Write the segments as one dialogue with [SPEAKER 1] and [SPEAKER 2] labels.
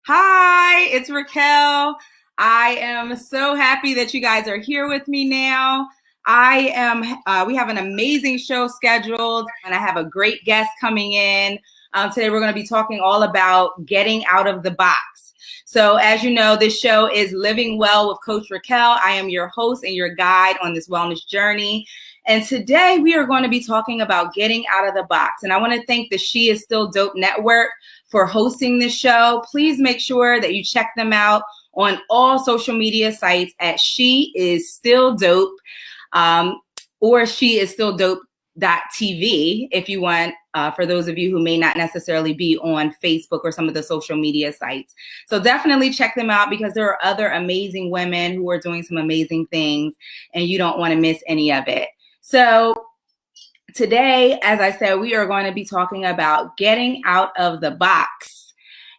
[SPEAKER 1] Hi, it's Racquel. I am so happy that you guys are here with me now. We have an amazing show scheduled, and I have a great guest coming in. Today, we're going to be talking all about getting out of the box. So, as you know, this show is Living Well with Coach Racquel. I am your host and your guide on this wellness journey. And today, we are going to be talking about getting out of the box. And I want to thank the She Is Still Dope Network for hosting this show. Please make sure that you check them out on all social media sites at She Is Still Dope, or She Is Still Dope.tv if you want, for those of you who may not necessarily be on Facebook or some of the social media sites. So definitely check them out because there are other amazing women who are doing some amazing things and you don't want to miss any of it. So today, as I said, we are going to be talking about getting out of the box.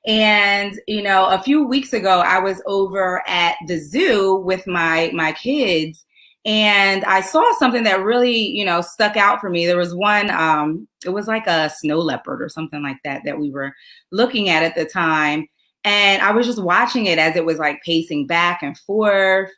[SPEAKER 1] And, a few weeks ago, I was over at the zoo with my kids, and I saw something that really, stuck out for me. There was one, it was like a snow leopard or something like that we were looking at the time. And I was just watching it as it was like pacing back and forth.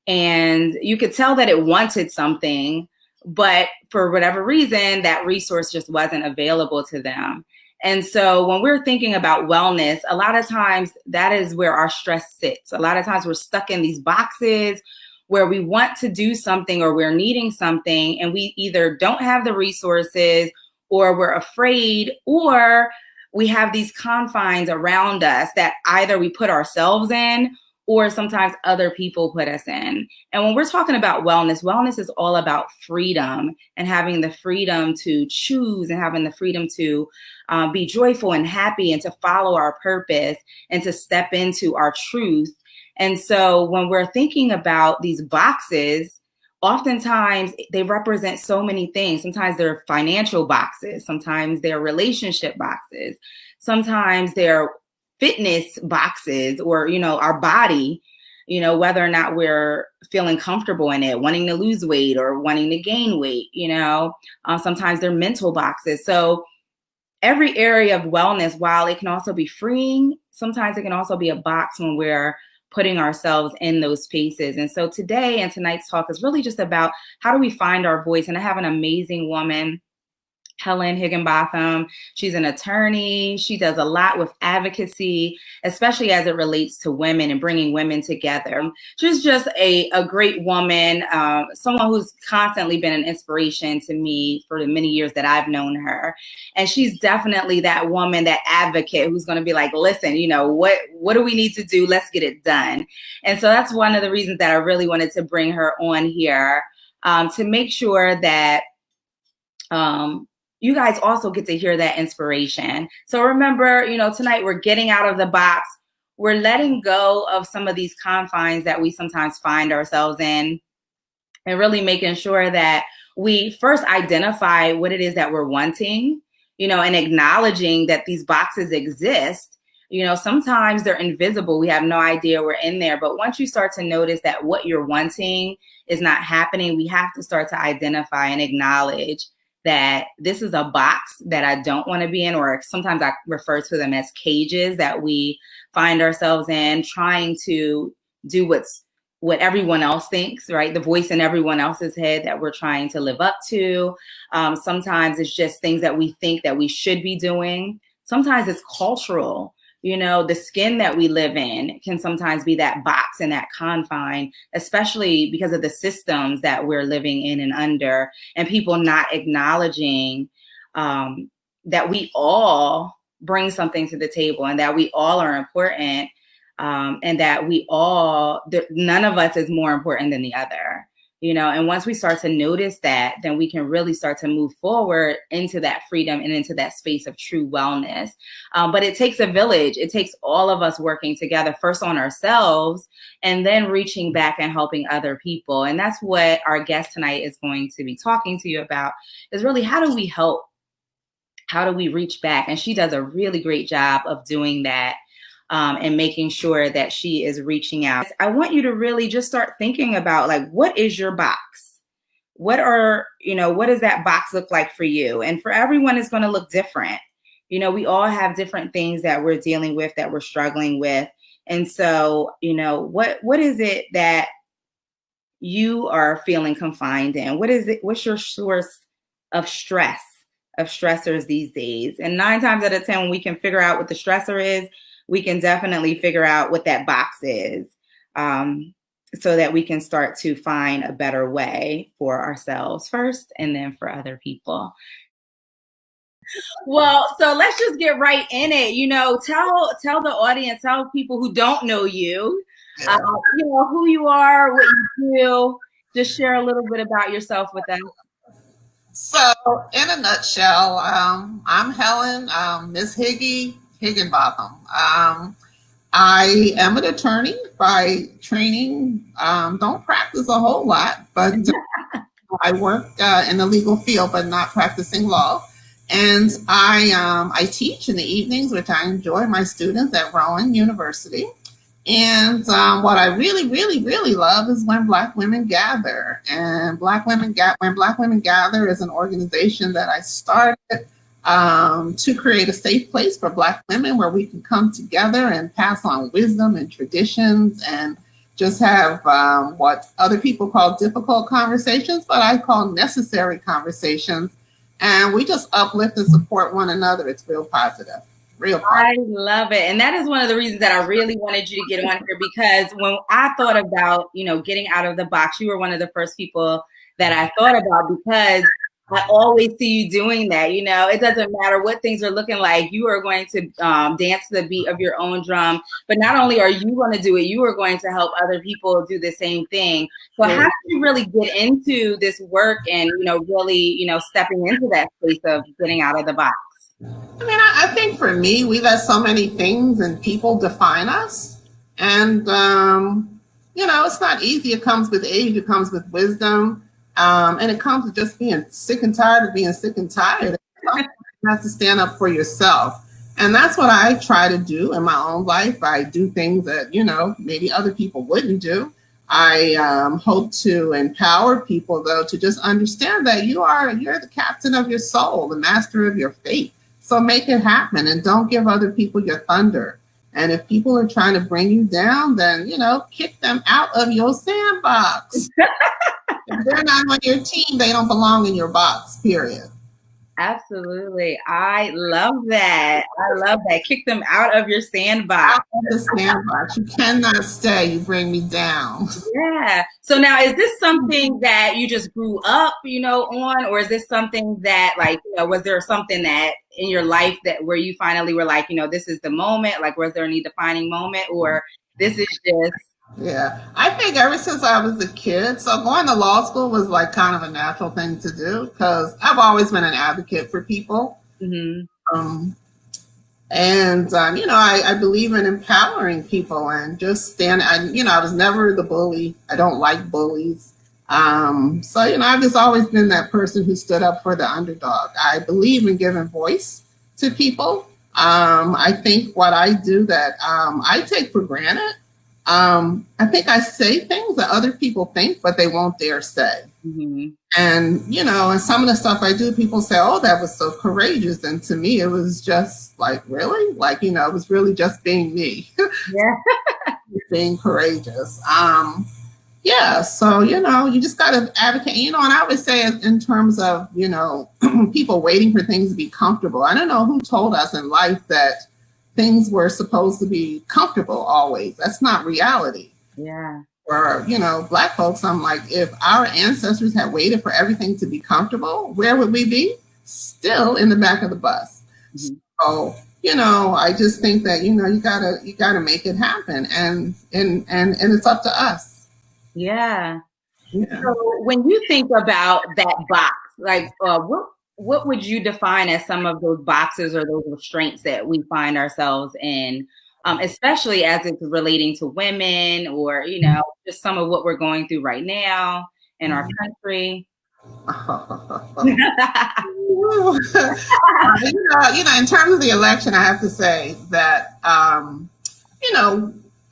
[SPEAKER 1] And you could tell that it wanted something, but for whatever reason, that resource just wasn't available to them. And so when we're thinking about wellness, a lot of times that is where our stress sits. A lot of times we're stuck in these boxes where we want to do something or we're needing something and we either don't have the resources or we're afraid, or we have these confines around us that either we put ourselves in or sometimes other people put us in. And when we're talking about wellness, wellness is all about freedom and having the freedom to choose and having the freedom to be joyful and happy and to follow our purpose and to step into our truth. And so when we're thinking about these boxes, oftentimes they represent so many things. Sometimes they're financial boxes. Sometimes they're relationship boxes. Sometimes they're fitness boxes, or, our body, whether or not we're feeling comfortable in it, wanting to lose weight or wanting to gain weight, sometimes they're mental boxes. So every area of wellness, while it can also be freeing, sometimes it can also be a box when we're putting ourselves in those spaces. And so today and tonight's talk is really just about how do we find our voice. And I have an amazing woman, Helen Higginbotham. She's an attorney. She does a lot with advocacy, especially as it relates to women and bringing women together. She's just a great woman, someone who's constantly been an inspiration to me for the many years that I've known her. And she's definitely that woman, that advocate who's going to be like, listen, what do we need to do? Let's get it done. And so that's one of the reasons that I really wanted to bring her on here, to make sure that you guys also get to hear that inspiration. So remember, tonight we're getting out of the box. We're letting go of some of these confines that we sometimes find ourselves in, and really making sure that we first identify what it is that we're wanting, and acknowledging that these boxes exist. Sometimes they're invisible. We have no idea we're in there. But once you start to notice that what you're wanting is not happening, we have to start to identify and acknowledge that this is a box that I don't want to be in, or sometimes I refer to them as cages that we find ourselves in, trying to do what everyone else thinks, right? The voice in everyone else's head that we're trying to live up to. Sometimes it's just things that we think that we should be doing. Sometimes it's cultural. The skin that we live in can sometimes be that box and that confine, especially because of the systems that we're living in and under, and people not acknowledging that we all bring something to the table and that we all are important, and that none of us is more important than the other. And once we start to notice that, then we can really start to move forward into that freedom and into that space of true wellness. But it takes a village. It takes all of us working together, first on ourselves, and then reaching back and helping other people. And that's what our guest tonight is going to be talking to you about, is really how do we help? How do we reach back? And she does a really great job of doing that. And making sure that she is reaching out. I want you to really just start thinking about, like, what is your box? What does that box look like for you? And for everyone, it's going to look different. we all have different things that we're dealing with, that we're struggling with. And so, what is it that you are feeling confined in? What is it? What's your source of stressors these days? And 9 times out of 10, when we can figure out what the stressor is, we can definitely figure out what that box is, so that we can start to find a better way for ourselves first and then for other people. Well, so let's just get right in it. Tell the audience, tell people who don't know you,
[SPEAKER 2] Yeah.
[SPEAKER 1] who you are, what you do. Just share a little bit about yourself with us.
[SPEAKER 2] So, in a nutshell, I'm Helen, Miss Higginbotham. I am an attorney by training. Don't practice a whole lot, but I work in the legal field, but not practicing law. And I teach in the evenings, which I enjoy my students at Rowan University. And what I really, really, really love is when Black women gather. And when Black Women Gather is an organization that I started to create a safe place for Black women where we can come together and pass on wisdom and traditions and just have what other people call difficult conversations, but I call necessary conversations. And we just uplift and support one another. It's real positive. Real positive.
[SPEAKER 1] I love it. And that is one of the reasons that I really wanted you to get on here, because when I thought about, getting out of the box, you were one of the first people that I thought about, because I always see you doing that. It doesn't matter what things are looking like. You are going to dance to the beat of your own drum. But not only are you going to do it, you are going to help other people do the same thing. So how did you really get into this work and, really, stepping into that space of getting out of the box?
[SPEAKER 2] I mean, I think for me, we let so many things and people define us. And, it's not easy. It comes with age. It comes with wisdom. And it comes with just being sick and tired of being sick and tired. You have to stand up for yourself. And that's what I try to do in my own life. I do things that, maybe other people wouldn't do. I hope to empower people, though, to just understand that you're the captain of your soul, the master of your fate. So make it happen and don't give other people your thunder. And if people are trying to bring you down, then, kick them out of your sandbox. If they're not on your team, they don't belong in your box, period.
[SPEAKER 1] Absolutely. I love that. Kick them out of your sandbox.
[SPEAKER 2] Out of the sandbox. You cannot stay. You bring me down.
[SPEAKER 1] Yeah. So now, is this something that you just grew up, on, or is this something that, was there something that in your life that where you finally were like, this is the moment? Like, was there any defining moment, or this is just?
[SPEAKER 2] Yeah, I think ever since I was a kid, so going to law school was like kind of a natural thing to do because I've always been an advocate for people.
[SPEAKER 1] Mm-hmm.
[SPEAKER 2] I believe in empowering people and just I was never the bully. I don't like bullies. I've just always been that person who stood up for the underdog. I believe in giving voice to people. I think what I do that I take for granted. I think I say things that other people think, but they won't dare say.
[SPEAKER 1] Mm-hmm.
[SPEAKER 2] And, and some of the stuff I do, people say, oh, that was so courageous. And to me, it was just like, really? Like, it was really just being me.
[SPEAKER 1] Yeah.
[SPEAKER 2] Being courageous. So, you just got to advocate, and I always say in terms of, people waiting for things to be comfortable. I don't know who told us in life that things were supposed to be comfortable always. That's not reality.
[SPEAKER 1] Yeah.
[SPEAKER 2] For, Black folks, I'm like, if our ancestors had waited for everything to be comfortable, where would we be? Still in the back of the bus. Mm-hmm. So, I just think that, you gotta make it happen. And it's up to us.
[SPEAKER 1] Yeah. So when you think about that box, like what would you define as some of those boxes or those restraints that we find ourselves in, especially as it's relating to women or, just some of what we're going through right now in our country?
[SPEAKER 2] In terms of the election, I have to say that,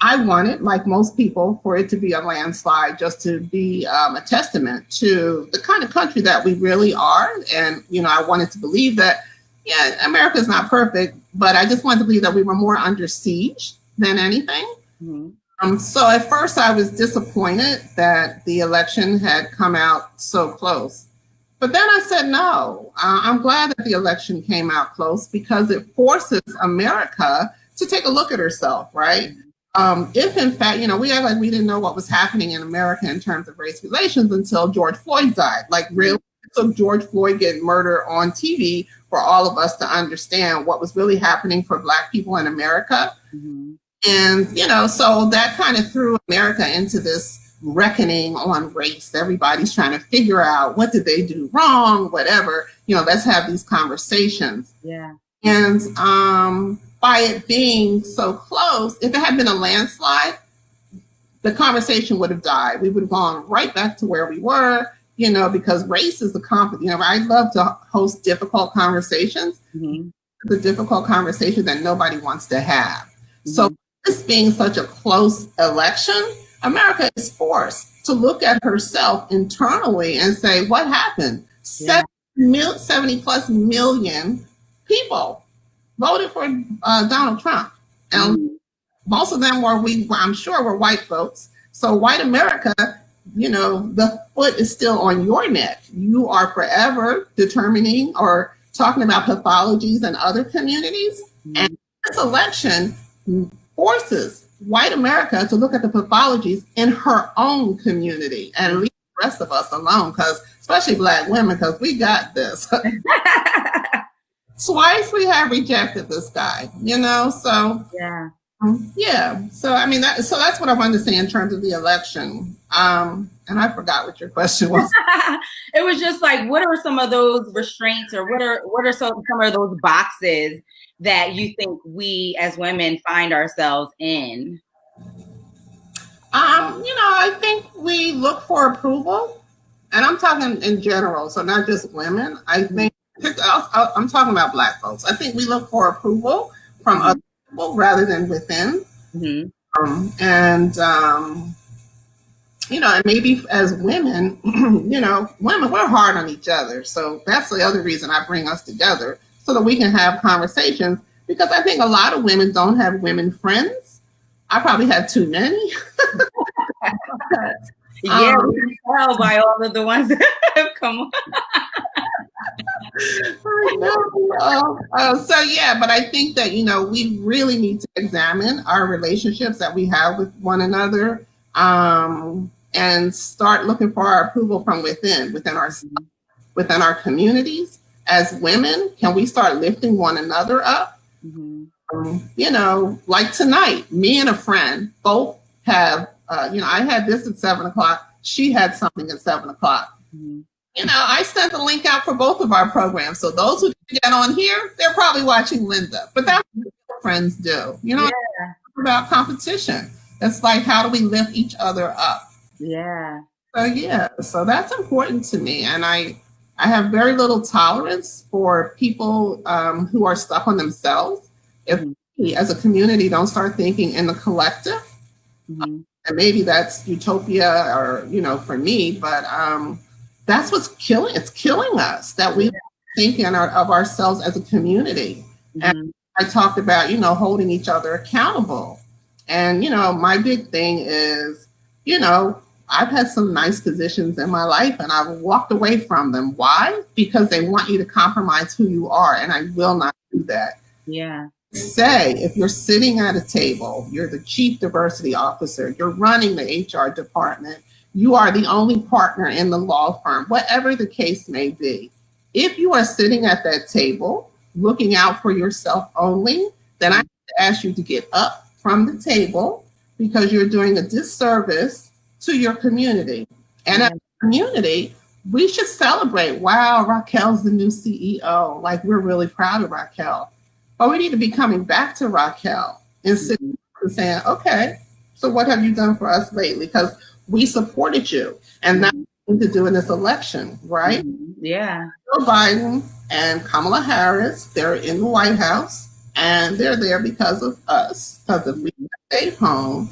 [SPEAKER 2] I wanted, like most people, for it to be a landslide, just to be a testament to the kind of country that we really are. And, I wanted to believe that yeah, America is not perfect, but I just wanted to believe that we were more under siege than anything.
[SPEAKER 1] Mm-hmm.
[SPEAKER 2] So at first I was disappointed that the election had come out so close. But then I said, no, I'm glad that the election came out close because it forces America to take a look at herself, right? If in fact, we act like we didn't know what was happening in America in terms of race relations until George Floyd died. Like, really, it took George Floyd getting murdered on TV for all of us to understand what was really happening for Black people in America.
[SPEAKER 1] Mm-hmm.
[SPEAKER 2] And, so that kind of threw America into this reckoning on race. Everybody's trying to figure out what did they do wrong, whatever, let's have these conversations.
[SPEAKER 1] Yeah.
[SPEAKER 2] And by it being so close, if it had been a landslide, the conversation would have died. We would have gone right back to where we were, because race is I love to host difficult conversations.
[SPEAKER 1] Mm-hmm.
[SPEAKER 2] The difficult conversation that nobody wants to have. Mm-hmm. So this being such a close election, America is forced to look at herself internally and say, what happened? Yeah. 70 plus million people voted for Donald Trump. And most of them I'm sure were white folks. So white America, the foot is still on your neck. You are forever determining or talking about pathologies in other communities. Mm-hmm. And this election forces white America to look at the pathologies in her own community and leave the rest of us alone, because especially Black women, because we got this. Twice we have rejected this guy, so yeah. So I mean, that's what I wanted to say in terms of the election. And I forgot what your question was.
[SPEAKER 1] It was just like, what are some of those restraints, or what are some of those boxes that you think we as women find ourselves in?
[SPEAKER 2] I think we look for approval, and I'm talking in general, so not just women. I think I'm talking about Black folks. I think we look for approval from other people rather than within. Mm-hmm. And maybe as women, women, we're hard on each other. So that's the other reason I bring us together, so that we can have conversations, because I think a lot of women don't have women friends. I probably have too many.
[SPEAKER 1] Yeah, we can tell by all of the ones that have come on.
[SPEAKER 2] I know. So yeah, but I think that, we really need to examine our relationships that we have with one another, and start looking for our approval from within our communities. As women, can we start lifting one another up? Mm-hmm. Like tonight, me and a friend both have, I had this at 7:00. She had something at 7:00. Mm-hmm. I sent the link out for both of our programs. So those who didn't get on here, they're probably watching Linda. But that's what friends do. About competition. It's like, how do we lift each other up?
[SPEAKER 1] Yeah.
[SPEAKER 2] So that's important to me. And I have very little tolerance for people who are stuck on themselves. If we as a community don't start thinking in the collective, and maybe that's utopia or, for me, but that's what's killing. It's killing us, that we think of ourselves as a community. Mm-hmm. And I talked about, holding each other accountable. And, my big thing is, I've had some nice positions in my life and I've walked away from them. Why? Because they want you to compromise who you are. And I will not do that.
[SPEAKER 1] Yeah.
[SPEAKER 2] Say, if you're sitting at a table, you're the chief diversity officer, you're running the HR department, you are the only partner in the law firm, whatever the case may be. If you are sitting at that table, looking out for yourself only, then I have to ask you to get up from the table, because you're doing a disservice to your community. And as a community, we should celebrate, wow, Racquel's the new CEO. Like, we're really proud of Racquel. But we need to be coming back to Racquel and sitting and saying, okay, so what have you done for us lately? Because we supported you. And that's what we need to do in this election, right?
[SPEAKER 1] Yeah.
[SPEAKER 2] Joe Biden and Kamala Harris, they're in the White House, and they're there because of us. Because if we stayed home,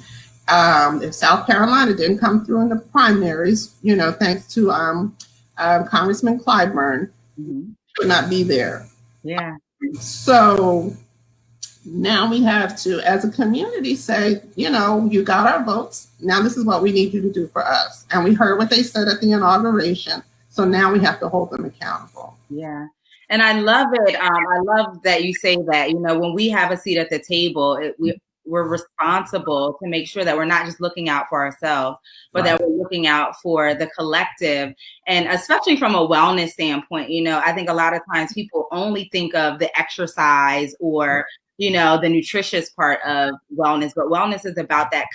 [SPEAKER 2] if South Carolina didn't come through in the primaries, thanks to Congressman Clyburn, would not be there.
[SPEAKER 1] Yeah.
[SPEAKER 2] So now we have to, as a community, say, you got our votes. Now this is what we need you to do for us. And we heard what they said at the inauguration. So now we have to hold them accountable.
[SPEAKER 1] Yeah. And I love it. I love that you say that, when we have a seat at the table, we're responsible to make sure that we're not just looking out for ourselves, but that we're looking out for the collective. And especially from a wellness standpoint, I think a lot of times people only think of the exercise or, the nutritious part of wellness, but wellness is about that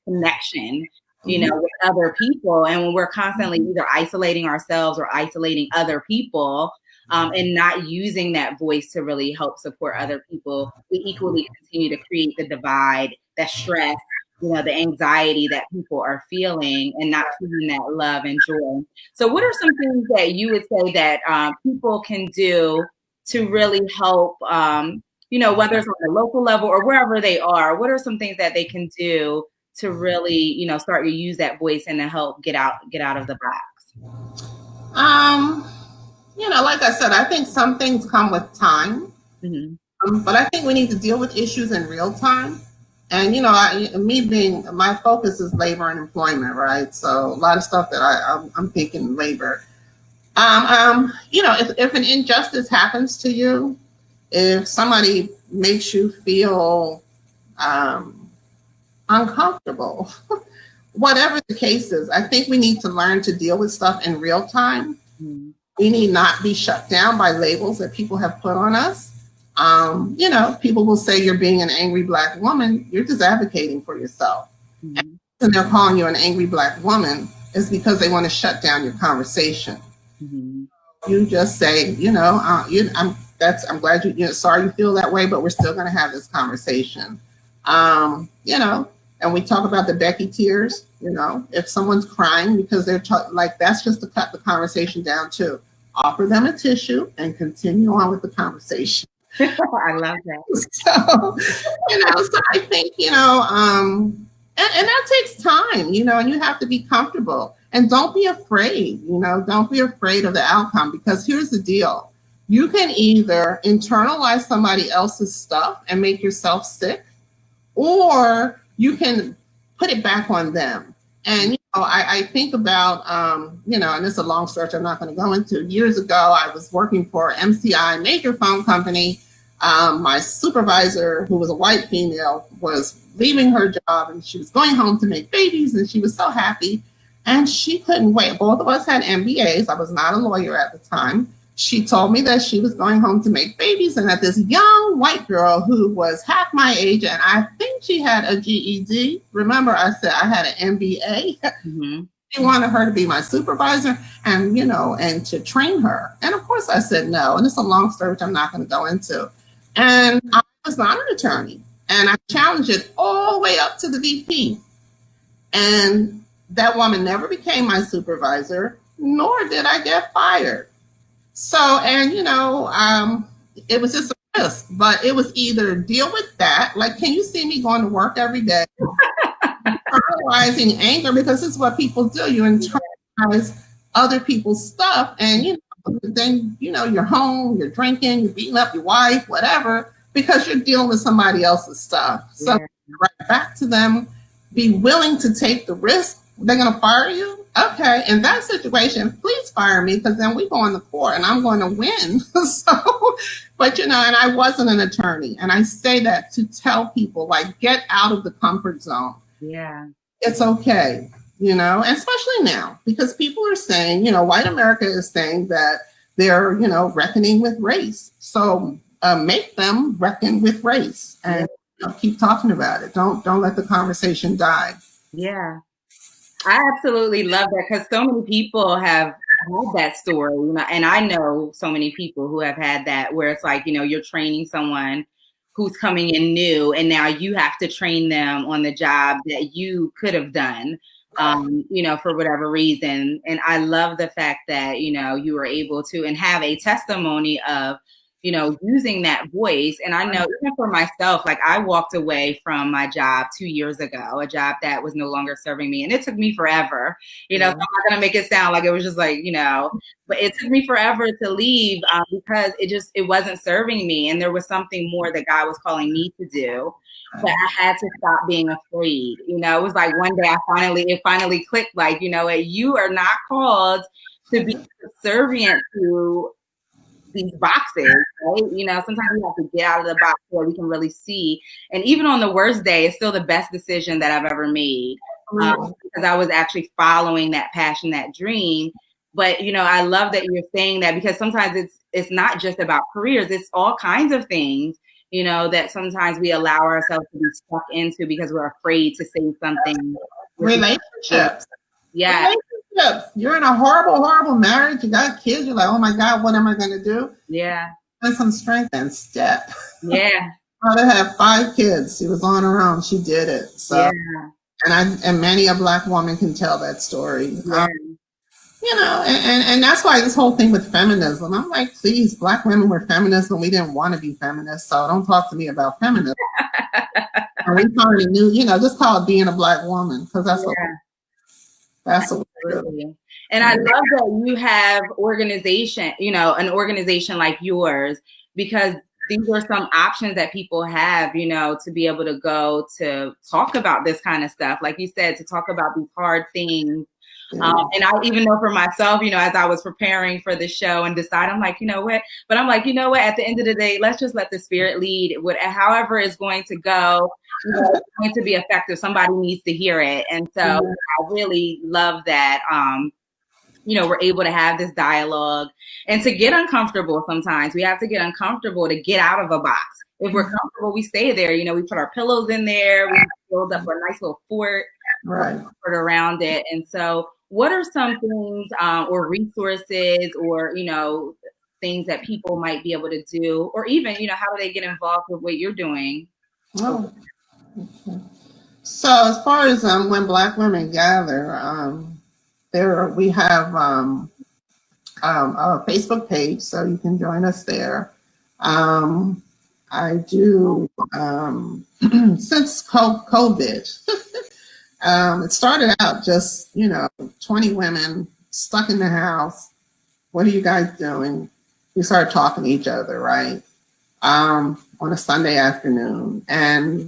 [SPEAKER 1] connection, with other people. And when we're constantly either isolating ourselves or isolating other people, and not using that voice to really help support other people, we equally continue to create the divide, that stress, the anxiety that people are feeling and not feeling that love and joy. So what are some things that you would say that people can do to really help, whether it's on the local level or wherever they are, what are some things that they can do to really, start to use that voice and to help get out of the box?
[SPEAKER 2] Like I said, I think some things come with time, but I think we need to deal with issues in real time. And my focus is labor and employment, right? So a lot of stuff that I'm thinking labor. If an injustice happens to you, if somebody makes you feel uncomfortable, whatever the case is, I think we need to learn to deal with stuff in real time. We need not be shut down by labels that people have put on us. People will say you're being an angry Black woman. You're just advocating for yourself. And they're calling you an angry Black woman is because they want to shut down your conversation. You just say, I'm glad sorry you feel that way, but we're still going to have this conversation. And we talk about the Becky tears. If someone's crying because they're that's just to cut the conversation down too. Offer them a tissue and continue on with the conversation.
[SPEAKER 1] I love that.
[SPEAKER 2] So I think, and that takes time, and you have to be comfortable and don't be afraid, don't be afraid of the outcome, because here's the deal. You can either internalize somebody else's stuff and make yourself sick, or you can put it back on them. And, I think about, and it's a long search I'm not going to go into. Years ago, I was working for MCI, major phone company. My supervisor, who was a white female, was leaving her job and she was going home to make babies, and she was so happy and she couldn't wait. Both of us had MBAs. I was not a lawyer at the time. She told me that she was going home to make babies and that this young white girl who was half my age, and I think she had a GED. Remember, I said I had an MBA. She wanted her to be my supervisor and, and to train her. And of course I said no. And it's a long story, which I'm not going to go into. And I was not an attorney. And I challenged it all the way up to the VP. And that woman never became my supervisor, nor did I get fired. So, and, it was just a risk, but it was either deal with that. Like, can you see me going to work every day? Internalizing anger, because it's what people do. You internalize other people's stuff, and, then, you're home, you're drinking, you're beating up your wife, whatever, because you're dealing with somebody else's stuff. So right back to them, be willing to take the risk. They're going to fire you? Okay. In that situation, please fire me, because then we go on the court and I'm going to win. But, and I wasn't an attorney. And I say that to tell people, get out of the comfort zone.
[SPEAKER 1] Yeah.
[SPEAKER 2] It's okay, and especially now, because people are saying, white America is saying that they're, reckoning with race. So make them reckon with race and keep talking about it. Don't let the conversation die.
[SPEAKER 1] Yeah. I absolutely love that, because so many people have had that story, and I know so many people who have had that, where it's like, you're training someone who's coming in new, and now you have to train them on the job that you could have done, for whatever reason. And I love the fact that, you were able to and have a testimony of, using that voice. And I know even for myself, like I walked away from my job 2 years ago, a job that was no longer serving me. And it took me forever, so I'm not going to make it sound like it was just like, but it took me forever to leave because it wasn't serving me. And there was something more that God was calling me to do. But I had to stop being afraid. It was like one day it finally clicked, like, you are not called to be subservient to these boxes, right? Sometimes we have to get out of the box where we can really see. And even on the worst day, it's still the best decision that I've ever made because I was actually following that passion, that dream. But, I love that you're saying that because sometimes it's not just about careers. It's all kinds of things, that sometimes we allow ourselves to be stuck into because we're afraid to say something.
[SPEAKER 2] Relationships.
[SPEAKER 1] Yeah.
[SPEAKER 2] You're in a horrible, horrible marriage. You got kids. You're like, oh my God, what am I going to do?
[SPEAKER 1] Yeah.
[SPEAKER 2] Find some strength and step.
[SPEAKER 1] Yeah.
[SPEAKER 2] Mother had 5 kids. She was on her own. She did it. So, yeah. And many a Black woman can tell that story.
[SPEAKER 1] Yeah.
[SPEAKER 2] And that's why this whole thing with feminism, I'm like, please, Black women were feminists when we didn't want to be feminists. So don't talk to me about feminism. And we already knew, just call it being a Black woman because that's what. That's
[SPEAKER 1] absolutely. And I love that you have an organization like yours, because these are some options that people have, to be able to go to talk about this kind of stuff. Like you said, to talk about these hard things. And I even know for myself, as I was preparing for the show and decide, I'm like, what? But I'm like, at the end of the day, let's just let the Spirit lead. However it's going to go, it's going to be effective. Somebody needs to hear it. And so I really love that, we're able to have this dialogue and to get uncomfortable. Sometimes we have to get uncomfortable to get out of a box. If we're comfortable, we stay there. We put our pillows in there. We build up a nice little fort around it. And so what are some things or resources or, things that people might be able to do, or even, how do they get involved with what you're doing?
[SPEAKER 2] Oh, okay. So as far as when Black women gather, we have a Facebook page, so you can join us there. I do since COVID. It started out just 20 women stuck in the house. What are you guys doing? We started talking to each other, right? On a Sunday afternoon. And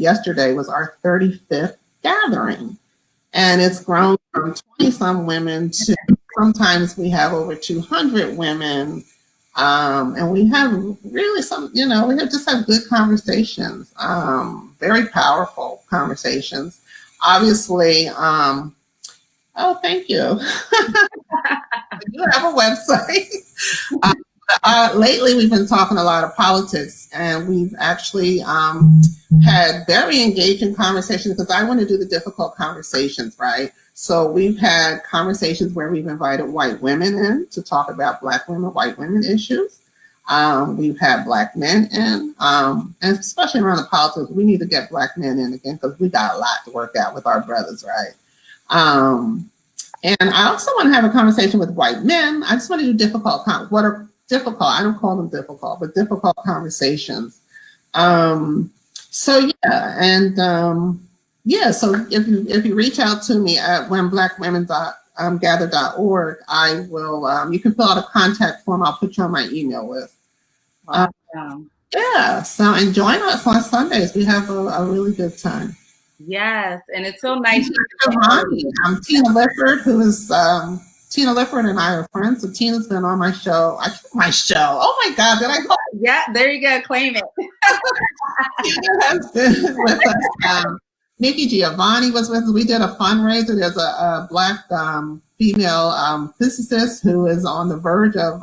[SPEAKER 2] yesterday was our 35th gathering. And it's grown from 20-some women to sometimes we have over 200 women. And we have really just have good conversations, very powerful conversations. Obviously, thank you. You have a website. Lately, we've been talking a lot of politics, and we've actually had very engaging conversations because I want to do the difficult conversations, right? So we've had conversations where we've invited white women in to talk about Black women, white women issues. We've had Black men in, and especially around the politics, we need to get Black men in again because we got a lot to work out with our brothers, right? And I also want to have a conversation with white men. I just want to do difficult, I don't call them difficult, but difficult conversations. So if you reach out to me at whenblackwomen.gather.org, I will, you can fill out a contact form. I'll put you on my email list. So and join us on Sundays. We have a really good time.
[SPEAKER 1] Yes, and it's so nice.
[SPEAKER 2] Tina Lifford, Tina Lifford and I are friends. So Tina's been on my show. Oh my God, did I go?
[SPEAKER 1] Yeah, there you go. Claim it.
[SPEAKER 2] Tina has been with us. Nikki Giovanni was with us. We did a fundraiser. There's a Black female physicist who is on the verge of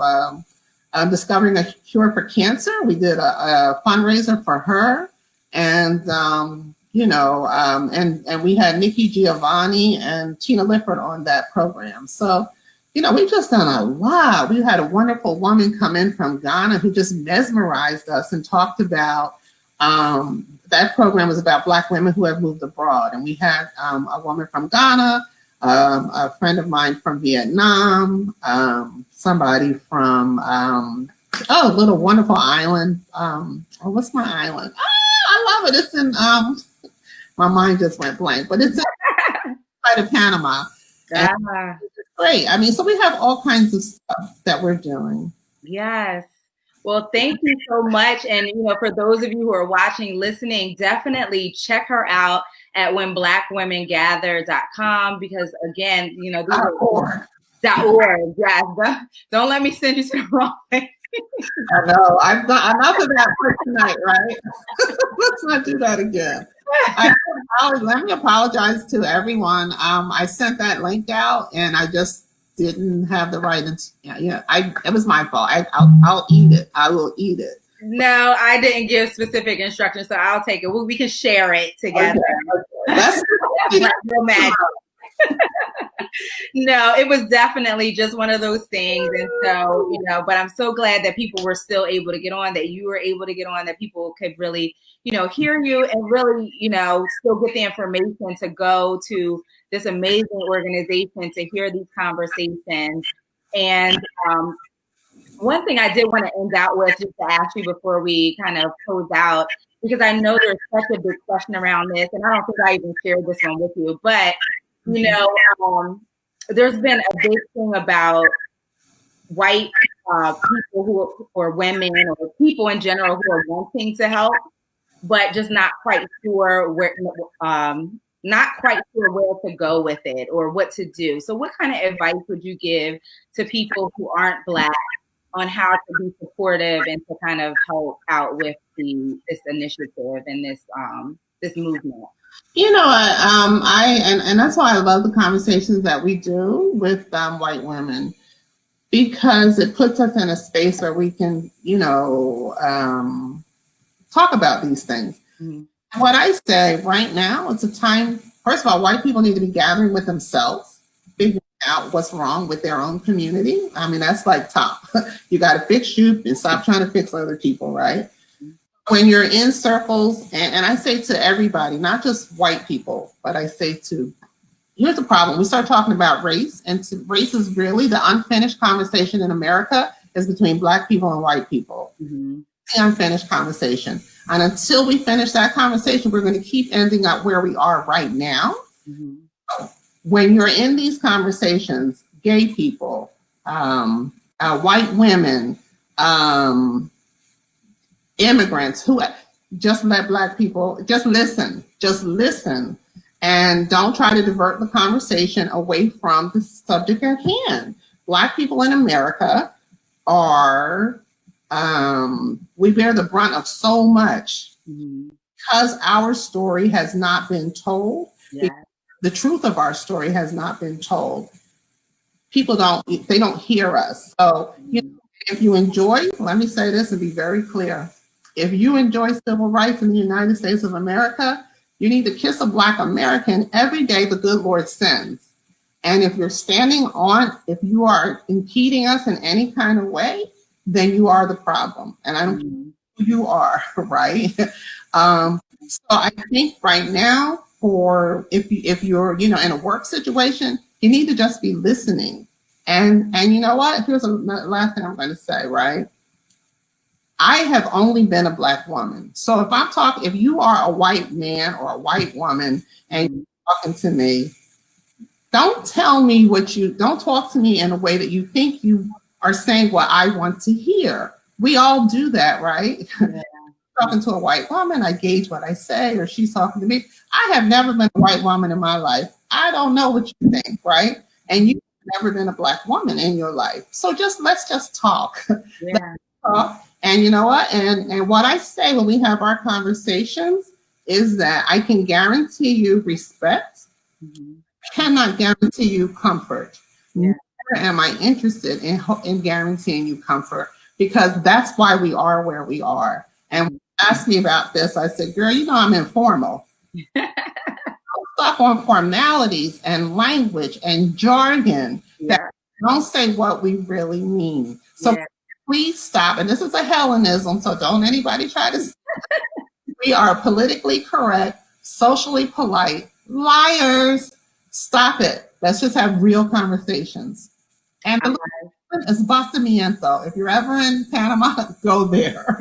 [SPEAKER 2] discovering a cure for cancer. We did a fundraiser for her. And and we had Nikki Giovanni and Tina Lifford on that program. So, we've just done a lot. We had a wonderful woman come in from Ghana who just mesmerized us and talked about, that program was about Black women who have moved abroad. And we had a woman from Ghana, a friend of mine from Vietnam, somebody from Oh, little wonderful island. What's my island? I love it. It's in my mind just went blank, but it's inside of Panama. And
[SPEAKER 1] Ah,
[SPEAKER 2] it's great. I mean, so we have all kinds of stuff that we're doing.
[SPEAKER 1] yes. Well, thank you so much. And, for those of you who are watching, listening, definitely check her out at whenblackwomengather.com because, again, these are
[SPEAKER 2] Or
[SPEAKER 1] .org. Yes. Don't let me send you to the wrong place.
[SPEAKER 2] I know I've done enough of that for tonight, right? Let's not do that again. Let me apologize to everyone. I sent that link out, and I just didn't have the right. It was my fault. I'll eat it. I will eat it.
[SPEAKER 1] No, I didn't give specific instructions, so I'll take it. We can share it together.
[SPEAKER 2] Okay. That's
[SPEAKER 1] no magic. No, it was definitely just one of those things. And so, but I'm so glad that people were still able to get on, that you were able to get on, that people could really, hear you and really, still get the information to go to this amazing organization to hear these conversations. And one thing I did want to end out with, just to ask you before we kind of close out, because I know there's such a big question around this, and I don't think I even shared this one with you, but there's been a big thing about white people or women or people in general who are wanting to help, but just not quite sure where to go with it or what to do. So what kind of advice would you give to people who aren't Black on how to be supportive and to kind of help out with this initiative and this movement?
[SPEAKER 2] You know, and that's why I love the conversations that we do with white women, because it puts us in a space where we can, talk about these things. Mm-hmm. What I say right now, it's a time, first of all, white people need to be gathering with themselves, figuring out what's wrong with their own community. I mean, that's like top. You got to fix you and stop trying to fix other people, right? When you're in circles, and I say to everybody, not just white people, but I say here's the problem. We start talking about race, and race is really the unfinished conversation in America is between Black people and white people. Mm-hmm. The unfinished conversation. And until we finish that conversation, we're going to keep ending up where we are right now. Mm-hmm. When you're in these conversations, gay people, white women, immigrants, who just let Black people just listen, and don't try to divert the conversation away from the subject at hand. Black people in America are, we bear the brunt of so much because our story has not been told. Yeah. The truth of our story has not been told. People don't hear us. So, if you enjoy, let me say this and be very clear. If you enjoy civil rights in the United States of America, you need to kiss a Black American every day the good Lord sends. And if you're if you are impeding us in any kind of way, then you are the problem. And I don't know who you are, right? So I think right now, if you're in a work situation, you need to just be listening. And you know what? Here's the last thing I'm going to say, right? I have only been a Black woman. So if you are a white man or a white woman and you're talking to me, don't talk to me in a way that you think you are saying what I want to hear. We all do that, right? Yeah. Talking to a white woman, I gauge what I say, or she's talking to me. I have never been a white woman in my life. I don't know what you think, right? And you've never been a Black woman in your life. So let's just talk. Yeah. Let's talk. And you know what? And what I say when we have our conversations is that I can guarantee you respect. Mm-hmm. Cannot guarantee you comfort. Yeah. Never am I interested in guaranteeing you comfort, because that's why we are where we are. And when you asked me about this, I said, girl, I'm informal. Don't stop on formalities and language and jargon that don't say what we really mean. So please stop. And this is a Hellenism, so don't anybody try to. We are politically correct, socially polite liars. Stop it. Let's just have real conversations. And the is Bastimiento. If you're ever in Panama, go there.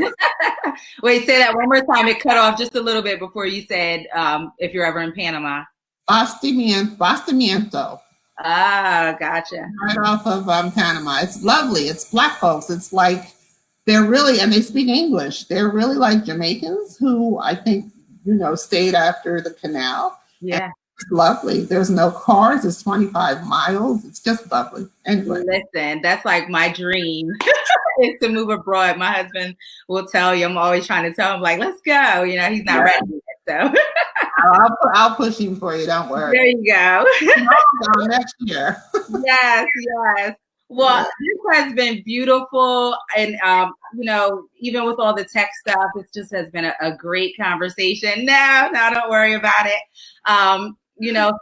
[SPEAKER 1] Wait, say that one more time. It cut off just a little bit before you said if you're ever in Panama.
[SPEAKER 2] Bastimiento.
[SPEAKER 1] Ah, gotcha.
[SPEAKER 2] Right off of Panama. It's lovely. It's Black folks. It's like they're really, and they speak English. They're really like Jamaicans who I think, stayed after the canal.
[SPEAKER 1] Yeah.
[SPEAKER 2] It's lovely. There's no cars. It's 25 miles. It's just lovely. Anyway.
[SPEAKER 1] Listen, that's like my dream is to move abroad. My husband will tell you, I'm always trying to tell him, like, let's go. He's not ready yet, so.
[SPEAKER 2] I'll push him for you. Don't worry.
[SPEAKER 1] There you go.
[SPEAKER 2] Next year.
[SPEAKER 1] Yes. Well, this has been beautiful. And, even with all the tech stuff, it just has been a great conversation. No, don't worry about it.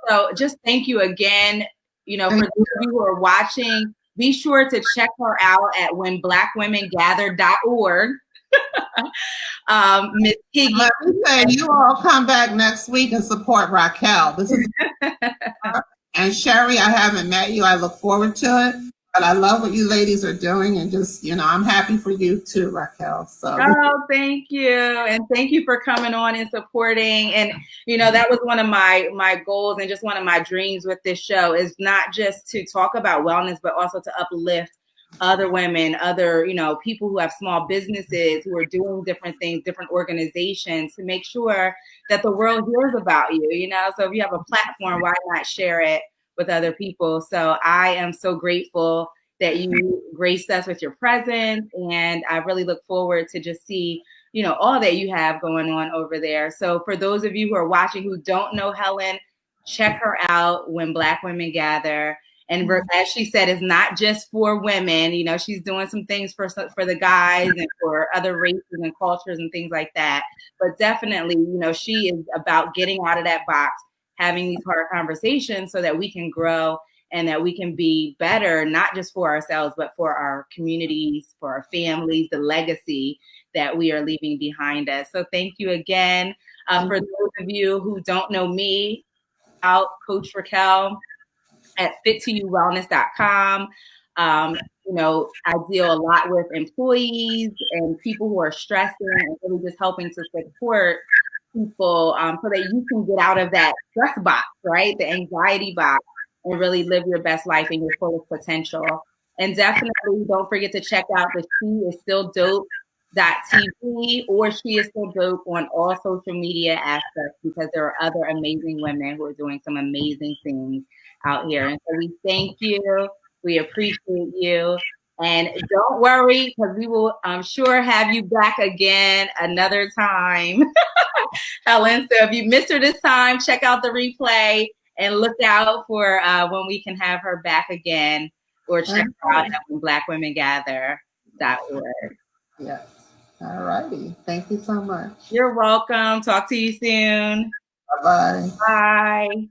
[SPEAKER 1] So just thank you again. For those of you who are watching, be sure to check her out at whenblackwomengather.org. Miss Higgy.
[SPEAKER 2] Let me say, you all come back next week and support Racquel. This is and Sherry, I haven't met you. I look forward to it. But I love what you ladies are doing, and just, I'm happy for you too, Racquel. So.
[SPEAKER 1] Oh, thank you. And thank you for coming on and supporting. And, that was one of my goals and just one of my dreams with this show is not just to talk about wellness, but also to uplift other women, other, people who have small businesses, who are doing different things, different organizations, to make sure that the world hears about you, So if you have a platform, why not share it with other people? So I am so grateful that you graced us with your presence, and I really look forward to just see, all that you have going on over there. So for those of you who are watching who don't know Helen, check her out, When Black Women Gather. And as she said, it's not just for women. She's doing some things for the guys and for other races and cultures and things like that. But definitely, she is about getting out of that box, having these hard conversations so that we can grow and that we can be better, not just for ourselves, but for our communities, for our families, the legacy that we are leaving behind us. So thank you again. For those of you who don't know me, out Coach Racquel at fit2uwellness.com. I deal a lot with employees and people who are stressing and really just helping to support people so that you can get out of that stress box, right? The anxiety box, and really live your best life and your fullest potential. And definitely don't forget to check out the She Is Still Dope.tv or She Is Still Dope on all social media aspects, because there are other amazing women who are doing some amazing things out here. And so we thank you. We appreciate you. And don't worry, because we will, I'm sure, have you back again another time, Helen. So if you missed her this time, check out the replay and look out for when we can have her back again, or check her out at whenblackwomengather.org.
[SPEAKER 2] Yes. All righty. Thank you so much.
[SPEAKER 1] You're welcome. Talk to you soon.
[SPEAKER 2] Bye-bye.
[SPEAKER 1] Bye.